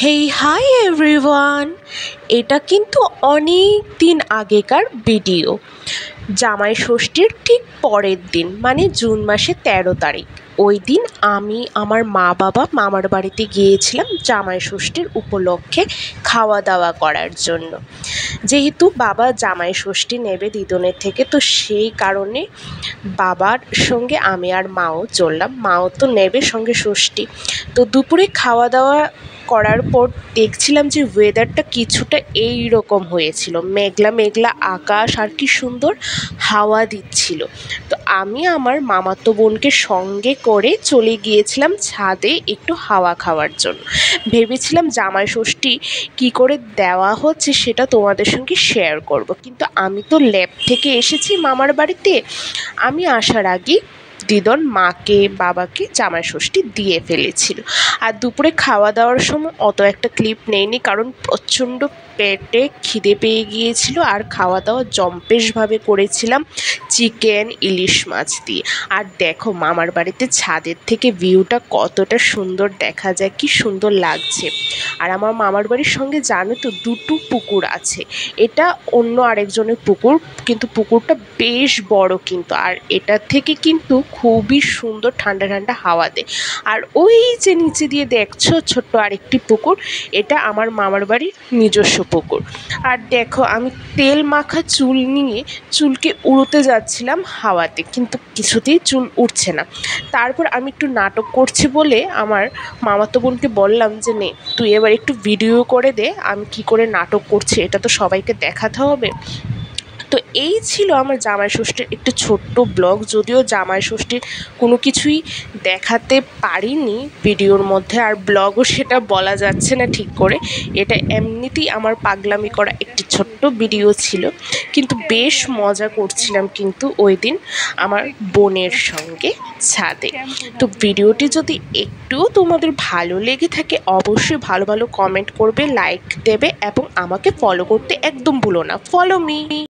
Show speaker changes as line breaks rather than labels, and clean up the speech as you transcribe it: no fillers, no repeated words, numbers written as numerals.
Hey hi everyone, এটা কিন্তু অনেক দিন আগেকার ভিডিও। জামাই ষষ্ঠীর ঠিক পরের দিন মানে জুন মাসের 13 তারিখ ওই দিন আমি আমার মা বাবা মামার বাড়িতে গিয়েছিলাম জামাই ষষ্ঠীর উপলক্ষে খাওয়া দাওয়া করার জন্য। যেহেতু বাবা জামাই ষষ্ঠী নেবে দিদনের থেকে, তো সেই কারণে বাবার সঙ্গে আমি আর মাও চললাম। মাও তো নেবে সঙ্গে ষষ্ঠী। তো দুপুরে খাওয়া দাওয়া করার পর দেখছিলাম যে ওয়েদারটা কিছুটা এই রকম হয়েছিল, মেঘলা মেঘলা আকাশ আর কি সুন্দর হাওয়া দিচ্ছিল। তো আমি আমার মামাতো বোনকে সঙ্গে করে চলে গিয়েছিলাম ছাদে একটু হাওয়া খাওয়ার জন্য। ভেবেছিলাম জামাই ষষ্ঠী কী করে দেওয়া হচ্ছে সেটা তোমাদের সঙ্গে শেয়ার করব, কিন্তু আমি তো ল্যাব থেকে এসেছি মামার বাড়িতে। আমি আসার আগে দিদন মাকে বাবাকে জামাই ষষ্ঠী দিয়ে ফেলেছিল। আর দুপুরে খাওয়া দাওয়ার সময় অত একটা ক্লিপ নেইনি, কারণ প্রচণ্ড পেটে খিদে পেয়ে গিয়েছিল আর খাওয়া দাওয়া জম্পেশভাবে করেছিলাম চিকেন ইলিশ মাছ দিয়ে। আর দেখো মামার বাড়িতে ছাদের থেকে ভিউটা কতটা সুন্দর দেখা যায়, কি সুন্দর লাগছে। আর আমার মামার বাড়ির সঙ্গে জানো তো দুটো পুকুর আছে, এটা অন্য আরেকজনের পুকুর, কিন্তু পুকুরটা বেশ বড় কিন্তু। আর এটার থেকে কিন্তু খুবই সুন্দর ঠান্ডা ঠান্ডা হাওয়া দেয়। আর ওই যে নিচে দিয়ে দেখছো ছোট্ট আরেকটি পুকুর, এটা আমার মামার বাড়ির নিজস্ব পুকুর। আর দেখো আমি তেল মাখা চুল নিয়ে চুলকে উড়োতে যাচ্ছিলাম হাওয়াতে, কিন্তু কিছুতেই চুল উঠছে না। তারপর আমি একটু নাটক করছি বলে আমার মামাতো বোনকে বললাম যে নে তুই এবার একটু ভিডিও করে দে, আমি কি করে নাটক করছি এটা তো সবাইকে দেখাতে হবে। তো এই ছিল আমার জামাই ষষ্ঠীর একটু ছোট্ট ব্লগ। যদিও জামাই ষষ্ঠীর কোনো কিছুই দেখাতে পারিনি ভিডিওর মধ্যে, আর ব্লগও সেটা বলা যাচ্ছে না ঠিক করে। এটা এমনিতেই আমার পাগলামি করা একটি ছোট্ট ভিডিও ছিল, কিন্তু বেশ মজা করছিলাম কিন্তু ওই দিন আমার বোনের সঙ্গে ছাদে। তো ভিডিওটি যদি একটুও তোমাদের ভালো লেগে থাকে অবশ্যই ভালো ভালো কমেন্ট করবে, লাইক দেবে এবং আমাকে ফলো করতে একদম ভুলো না। Follow me.